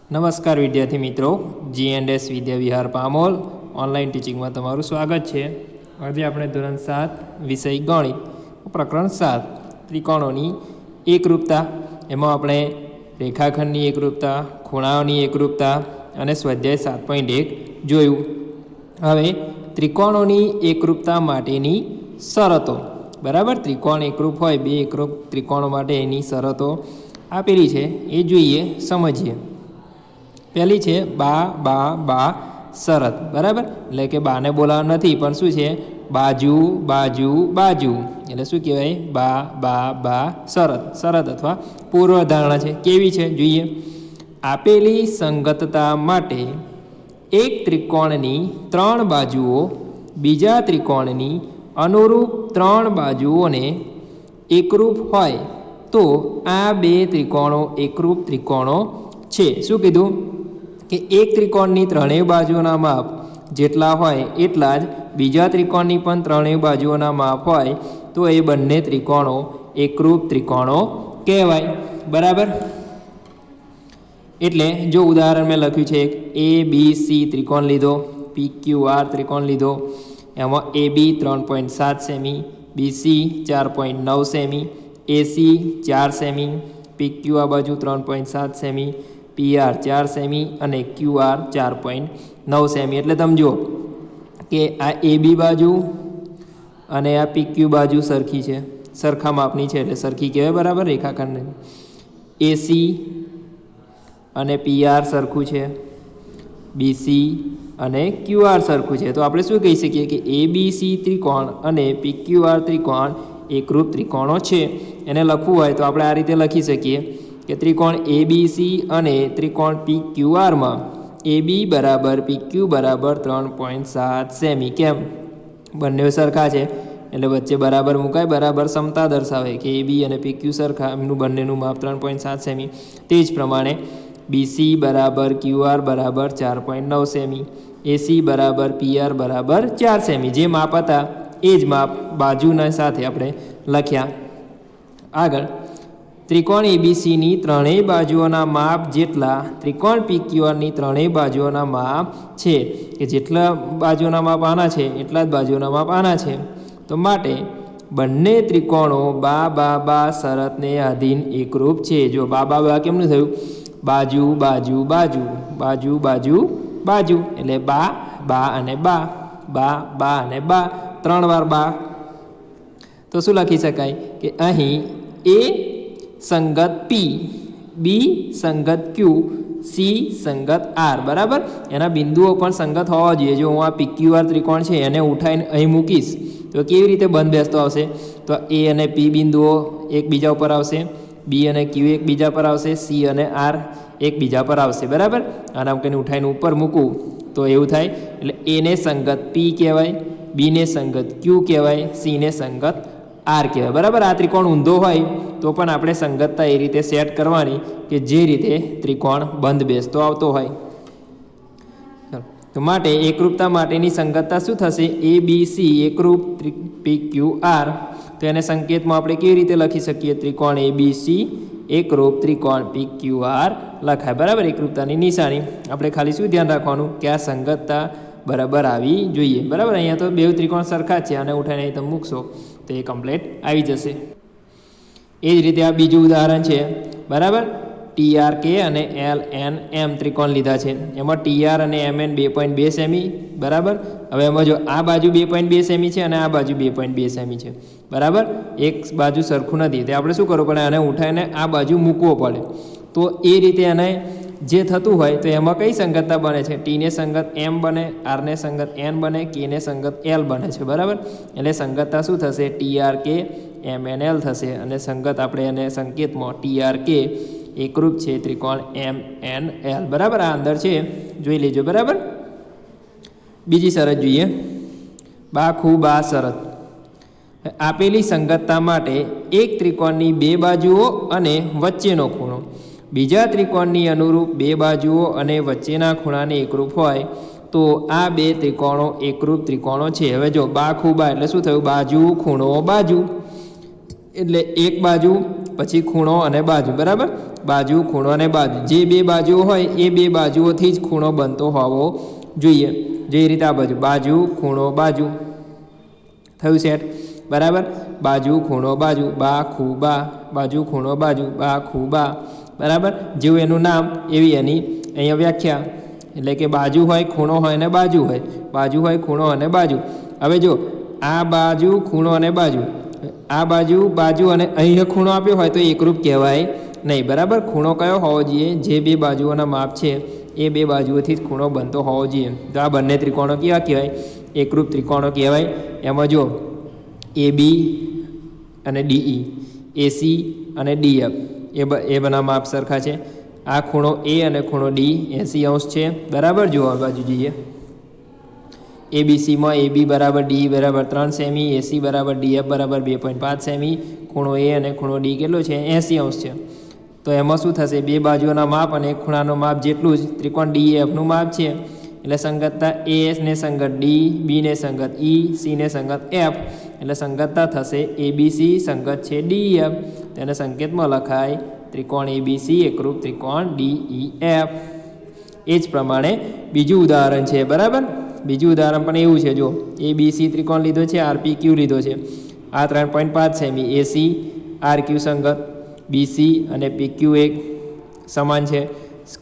નમસ્કાર વિદ્યાર્થી મિત્રો, G&S વિદ્યા વિહાર પામોલ ઓનલાઈન ટીચિંગમાં તમારું સ્વાગત છે। આજે આપણે ધોરણ 7 વિષય ગણિત પ્રકરણ 7 ત્રિકોણોની એકરૂપતા, એમાં આપણે રેખાખંડની એકરૂપતા, ખૂણાઓની એકરૂપતા અને સ્વાધ્યાય 7.1 જોયું। હવે ત્રિકોણોની એકરૂપતા માટેની શરતો, બરાબર, ત્રિકોણ એકરૂપ હોય, બે એકરૂપ ત્રિકોણો માટે એની શરતો આપેલી છે, એ જોઈએ, સમજીએ। પહેલી છે બા બા બા શરત, બરાબર, એટલે કે બાને બોલાવવા નથી, પણ શું છે, બાજુ બાજુ બાજુ, એટલે શું કહેવાય, બા બા બા શરત, શરત અથવા પૂર્વધારણા છે। કેવી છે જોઈએ। આપેલી સંગતતા માટે એક ત્રિકોણની ત્રણ બાજુઓ બીજા ત્રિકોણની અનુરૂપ ત્રણ બાજુઓને એકરૂપ હોય તો આ બે ત્રિકોણો એકરૂપ ત્રિકોણો છે। શું કીધું કે એક ત્રિકોણની ત્રણેય બાજુઓના માપ જેટલા હોય એટલા જ બીજા ત્રિકોણની પણ ત્રણેય બાજુઓના માપ હોય તો એ બંને ત્રિકોણો એકરૂપ ત્રિકોણો કહેવાય, બરાબર। એટલે જો ઉદાહરણ મેં લખ્યું છે, ABC ત્રિકોણ લીધો, PQR ત્રિકોણ લીધો, એમાં AB 3.7 semi, BC 4.9 semi, AC 4 semi, PQ આ બાજુ 3.7 સેમી, PR 4 સેમી અને QR 4.9 સેમી। એટલે તમે જુઓ કે આ AB બાજુ અને આ PQ બાજુ સરખી છે, સરખા માપની છે, એટલે સરખી કહેવાય, બરાબર, રેખાખંડ। AC અને PR સરખું છે, BC અને QR સરખું છે, તો આપણે શું કહી શકીએ કે ABC ત્રિકોણ અને PQR ત્રિકોણ એકરૂપ ત્રિકોણો છે। એને લખવું હોય તો આપણે આ રીતે લખી શકીએ કે ત્રિકોણ ABC અને ત્રિકોણ PQRમાં AB બરાબર PQ બરાબર 3.7 સેમી। કેમ? બંને સરખા છે એટલે વચ્ચે બરાબર મુકાય, બરાબર સમતા દર્શાવે કે AB અને PQ સરખા, એમનું બંનેનું માપ 3.7 સેમી। તે જ પ્રમાણે BC બરાબર QR બરાબર 4.9 સેમી, AC બરાબર PR બરાબર 4 સેમી। જે માપ હતા એ જ માપ બાજુના સાથે આપણે લખ્યા। આગળ, ત્રિકોણ ABCની ત્રણેય બાજુઓના માપ જેટલા ત્રિકોણ PQRની ત્રણેય બાજુઓના માપ છે, કે જેટલા બાજુઓના માપ આના છે એટલા જ બાજુઓના માપ આના છે, તો માટે બંને ત્રિકોણો બા બા બા શરતને આધીન એકરૂપ છે। જો બા બા બા કેમનું થયું, બાજુ બાજુ બાજુ બાજુ બાજુ બાજુ, એટલે બા બા અને બા, બા બા અને બા, ત્રણ વાર બા, તો શું લખી શકાય કે અહીં A સંગત P, B સંગત Q, C સંગત R, બરાબર। એના બિંદુઓ પણ સંગત હોવા જોઈએ। જો હું આ PQR ત્રિકોણ છે એને ઉઠાઈને અહીં મૂકીશ તો કેવી રીતે બંધ બેસતો આવશે, તો A અને P બિંદુઓ એકબીજા ઉપર આવશે, B અને Q એકબીજા પર આવશે, C અને R એકબીજા પર આવશે, બરાબર। અને આમ કરીને ઉઠાઈને ઉપર મૂકું તો એવું થાય, એટલે A ને સંગત P કહેવાય, B ને સંગત Q કહેવાય, C ને સંગત R કહેવાય, બરાબર। આ ત્રિકોણ ઊંધો હોય તો પણ આપણે સંગતતા એ રીતે સેટ કરવાની કે જે રીતે ત્રિકોણ બંધ બેસતો આવતો હોય। તો માટે એકરૂપતા માટેની સંગતતા શું થશે, ABC એકરૂપ PQR, તો એને સંકેતમાં આપણે કેવી રીતે લખી શકીએ, ત્રિકોણ ABC એકરૂપ ત્રિકોણ PQR લખાય, બરાબર। એકરૂપતાની નિશાની આપણે ખાલી શું ધ્યાન રાખવાનું કે આ સંગતતા બરાબર આવી જોઈએ, બરાબર। અહીંયા તો બે ત્રિકોણ સરખા છે, અને ઉઠાઈને અહીં તમે મૂકશો તો એ કમ્પ્લીટ આવી જશે। એ જ રીતે આ બીજું ઉદાહરણ છે, બરાબર। TRK અને LNM ત્રિકોણ લીધા છે, એમાં TR અને MN 2.2 સેમી, બરાબર। હવે એમાં જો આ બાજુ 2.2 સેમી છે અને આ બાજુ 2.2 સેમી છે, બરાબર। એક બાજુ સરખું નથી, તો આપણે શું કરવું પડે, આને ઉઠાઈને આ બાજુ મૂકવો પડે, તો એ રીતે એને જે થતું હોય તો એમાં કઈ સંગતતા બને છે, T ને સંગત M બને, R ને સંગત N બને, K ને સંગત L બને છે, બરાબર। એટલે સંગતતા શું થશે, TRK MNL થશે, અને સંગત આપણે એને સંકેતમાં TRK એકરૂપ છે ત્રિકોણ MNL, બરાબર। આ અંદર છે, જોઈ લેજો, બરાબર। બીજી શરત જોઈએ, બા ખૂબ આ શરત। આપેલી સંગતતા માટે એક ત્રિકોણની બે બાજુઓ અને વચ્ચેનો ખૂણો બીજા ત્રિકોણની અનુરૂપ બે બાજુઓ અને વચ્ચેના ખૂણાને એકરૂપ હોય તો આ બે ત્રિકોણો એકરૂપ ત્રિકોણો છે। હવે જો બા ખૂબ આ એટલે શું થયું, બાજુ ખૂણો બાજુ, એટલે એક બાજુ પછી ખૂણો અને બાજુ, બરાબર? બાજુ, ખૂણો અને બાજુ, જે બે બાજુઓ હોય એ બે બાજુઓથી જ ખૂણો બનતો હોવો જોઈએ. જે રીતે આ બાજુ બાજુ, ખૂણો, બાજુ થયું સેટ, બરાબર? બાજુ, ખૂણો, બાજુ, બા, ખૂ, બા, બાજુ, ખૂણો, બાજુ, બા, ખૂ, બા, બરાબર? જેવું એનું નામ એવી એની અહીંયા વ્યાખ્યા. એટલે કે બાજુ હોય, ખૂણો હોય અને બાજુ હોય, બાજુ હોય, ખૂણો અને બાજુ. હવે જો આ બાજુ, ખૂણો અને બાજુ, આ બાજુ, બાજુ અને અહીંયા ખૂણો આપ્યો હોય તો એકરૂપ કહેવાય નહીં, બરાબર? ખૂણો કયો હોવો જોઈએ? જે બે બાજુઓના માપ છે એ બે બાજુઓથી જ ખૂણો બનતો હોવો જોઈએ. તો આ બંને ત્રિકોણો કેવા કહેવાય? એકરૂપ ત્રિકોણો કહેવાય. એમાં જો AB અને DE, AC અને DF એ બના માપ સરખા છે. આ ખૂણો A અને ખૂણો D 80° છે, બરાબર? જો આ બાજુ જોઈએ, ABCમાં AB બરાબર DE બરાબર 3 સેમી, AC બરાબર DF બરાબર 2.5 સેમી. ખૂણો A અને ખૂણો D કેટલો છે? 80° છે. તો એમાં શું થશે? બે બાજુઓના માપ અને ખૂણાનું માપ જેટલું જ ત્રિકોણ DEFનું માપ છે. એટલે સંગતતા A ને સંગત D, B ને સંગત E, C ને સંગત F, એટલે સંગતતા થશે ABC સંગત છે DEF. તેને સંકેતમાં લખાય ત્રિકોણ ABC એકરૂપ ત્રિકોણ DEF. એ જ પ્રમાણે બીજું ઉદાહરણ છે, બરાબર? બીજું ઉદાહરણ પણ એવું છે. જો ABC ત્રિકોણ લીધો છે, RPQ લીધો છે. આ 3.5 સેમી, AC RQ સંગત, BC અને PQ એક સમાન છે.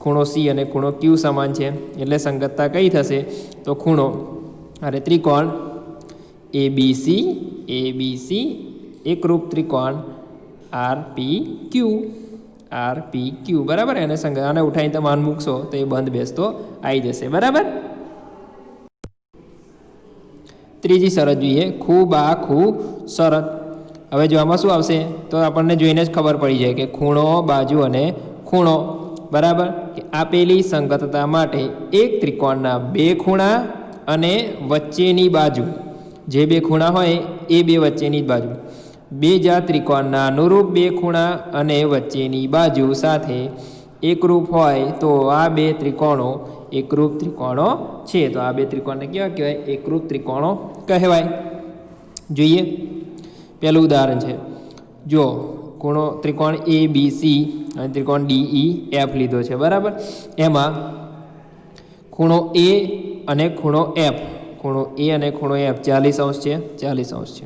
ખૂણો C અને ખૂણો Q સમાન છે. એટલે સંગતતા કઈ થશે? તો ખૂણો અને ત્રિકોણ ABC એકરૂપ ત્રિકોણ RPQ, બરાબર? એને સંગત આને ઉઠાવીને તમે માન મૂકશો તો એ બંધ બેસતો આવી જશે, બરાબર? ત્રીજી શરત જોઈએ, ખૂ બા ખૂ શરત. હવે જો આમાં શું આવશે તો આપણને જોઈને જ ખબર પડી જાય કે ખૂણો, બાજુ અને ખૂણો, બરાબર? કે આપેલી સંગતતા માટે એક ત્રિકોણના બે ખૂણા અને વચ્ચેની બાજુ, જે બે ખૂણા હોય એ બે વચ્ચેની બાજુ, બીજા ત્રિકોણના અનુરૂપ બે ખૂણા અને વચ્ચેની બાજુ સાથે એકરૂપ હોય તો આ બે ત્રિકોણો એકરૂપ ત્રિકોણો છે. તો આ બે ત્રિકોણને કેવા કહેવાય? એકરૂપ ત્રિકોણો કહેવાય. જોઈએ, પહેલું ઉદાહરણ છે. જો ખૂણો ત્રિકોણ ABC અને ત્રિકોણ DEF લીધો છે, બરાબર? એમાં ખૂણો A અને ખૂણો F, ખૂણો A અને ખૂણો F 40° છે, 40° છે.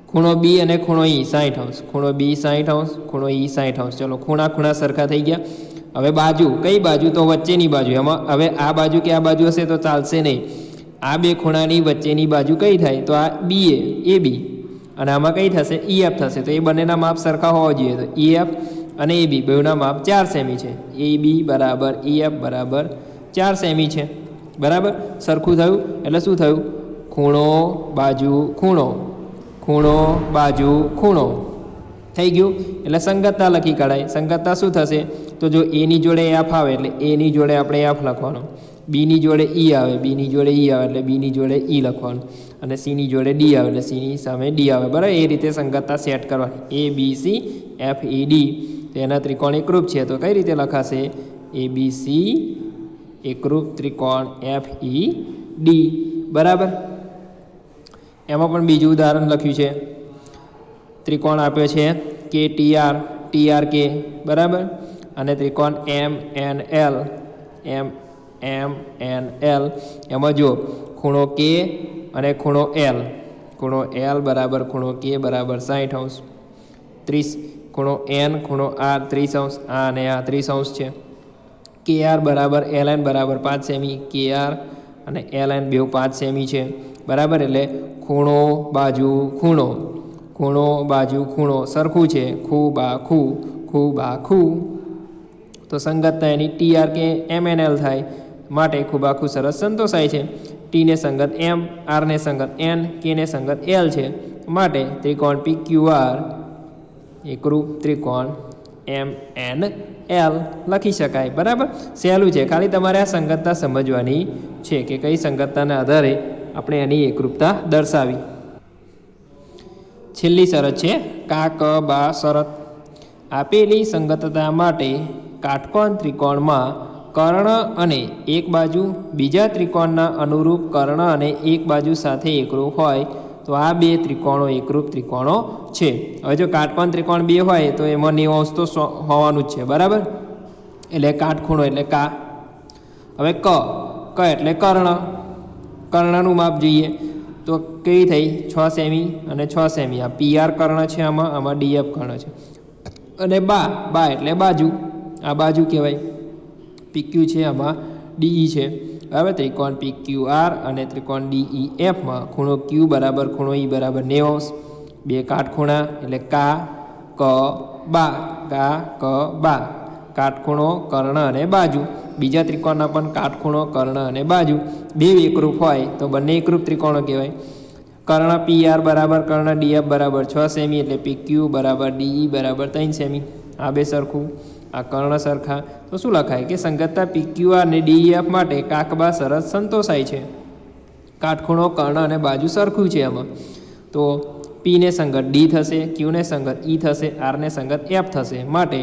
ખૂણો B અને ખૂણો E 60°, ખૂણો B 60°, ખૂણો E 60°. ચલો ખૂણા સરખા થઈ ગયા. હવે બાજુ, કઈ બાજુ? તો વચ્ચેની બાજુ. એમાં હવે આ બાજુ કે આ બાજુ હશે તો ચાલશે નહીં. આ બે ખૂણાની વચ્ચેની બાજુ કઈ થાય? તો આ AB, અને આમાં કઈ થશે? EF થશે. તો એ બંનેના માપ સરખા હોવા જોઈએ. તો EF અને AB બેઉના માપ 4 સેમી છે. AB બરાબર EF બરાબર 4 સેમી છે, બરાબર? સરખું થયું એટલે શું થયું? ખૂણો, બાજુ, ખૂણો, ખૂણો, બાજુ, ખૂણો થઈ ગયું. એટલે સંગતતા લખી કાઢાય. સંગતતા શું થશે? તો જો A ની જોડે F આવે એટલે A ની જોડે આપણે F લખવાનું, B ની જોડે E આવે, B ની જોડે E આવે એટલે B ની જોડે E લખવાનું, અને C ની જોડે D આવે એટલે C ની સામે D આવે, બરાબર? એ રીતે સંગતતા સેટ કરવાની. ABC FED તેના ત્રિકોણ એકરૂપ છે. તો કઈ રીતે લખાશે? ABC એકરૂપ ત્રિકોણ FED, બરાબર? એમાં પણ બીજું ઉદાહરણ લખ્યું છે. ત્રિકોણ આપ્યો છે KTRK, બરાબર? અને ત્રિકોણ MNL, એમાં જો ખૂણો K અને ખૂણો L, ખૂણો L બરાબર ખૂણો K બરાબર 60°, 30, ખૂણો N ખૂણો R 30°, આ અને આ 30° છે. KR બરાબર LN બરાબર 5 સેમી, KR અને LN બેઉ 5 સેમી છે, બરાબર? એટલે ખૂણો, બાજુ, ખૂણો, ખૂણો, બાજુ, ખૂણો સરખું છે. ખૂ બા ખૂ, ખૂ બા ખૂ. તો સંગતતા એની TRK MNL થાય. માટે ખૂ બા ખૂ સરસ સંતોષાય છે. T ને સંગત M, R ને સંગત N, K ને સંગત L છે. માટે ત્રિકોણ PQR એકરૂપ ત્રિકોણ MNL લખી શકાય, બરાબર? સહેલું છે. ખાલી તમારે આ સંગતતા સમજવાની છે કે કઈ સંગતતાના આધારે આપણે એની એકરૂપતા દર્શાવી. છેલ્લી શરત છે કા ક બા શરત. આપેલી સંગતતા માટે કાટકોણ ત્રિકોણમાં કર્ણ અને એક બાજુ બીજા ત્રિકોણના અનુરૂપ કર્ણ અને એક બાજુ સાથે એકરૂપ હોય તો આ બે ત્રિકોણો એકરૂપ ત્રિકોણો છે. હવે જો કાટકોણ ત્રિકોણ બે હોય તો એમાં 90° તો હોવાનું જ છે, બરાબર. એટલે કાટખૂણો એટલે કા. હવે ક એટલે કર્ણ. કર્ણનું માપ જોઈએ તો કેવી થઈ 6 સેમી અને 6 સેમી. આ PR કર્ણ છે, આમાં DF કર્ણ છે. અને બા એટલે બાજુ. આ બાજુ કહેવાય. PQ છે, આમાં DE છે, બરાબર. ત્રિકોણ PQR અને ત્રિકોણ DEF માં ખૂણો Q બરાબર ખૂણો E બરાબર 90°. બે કાટખૂણા એટલે કા ક બા. કા ક બા. કાટખૂણો કર્ણ અને બાજુ. બીજા ત્રિકોણના પણ કાટખૂણો કર્ણ અને બાજુ બે એકરૂપ હોય તો બંને એકરૂપ ત્રિકોણો કહેવાય. કર્ણ PR બરાબર કર્ણ DF બરાબર 6 સેમી એટલે PQ બરાબર DE બરાબર 3 સેમી. આ બે સરખું, આ કર્ણ સરખા. તો શું લખાય કે સંગતતા PQR અને DEF માટે કાકબા શરત સંતોષાય છે. કાટખૂણો કર્ણ અને બાજુ સરખું છે આમાં. તો P ને સંગત D થશે, Q ને સંગત E થશે, R ને સંગત F થશે. માટે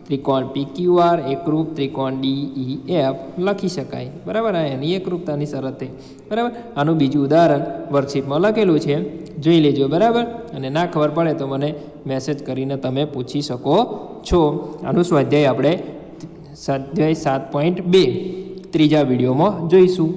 ત્રિકોણ PQR એકરૂપ ત્રિકોણ DEF લખી શકાય, બરાબર. આ એની એકરૂપતાની શરત થઈ, બરાબર. આનું બીજું ઉદાહરણ વર્કશીટમાં લખેલું છે, જોઈ લેજો, બરાબર. અને ના ખબર પડે તો મને મેસેજ કરીને તમે પૂછી શકો છો. આનું સ્વાધ્યાય આપણે સ્વાધ્યાય 7.2 ત્રીજા વિડીયોમાં જોઈશું.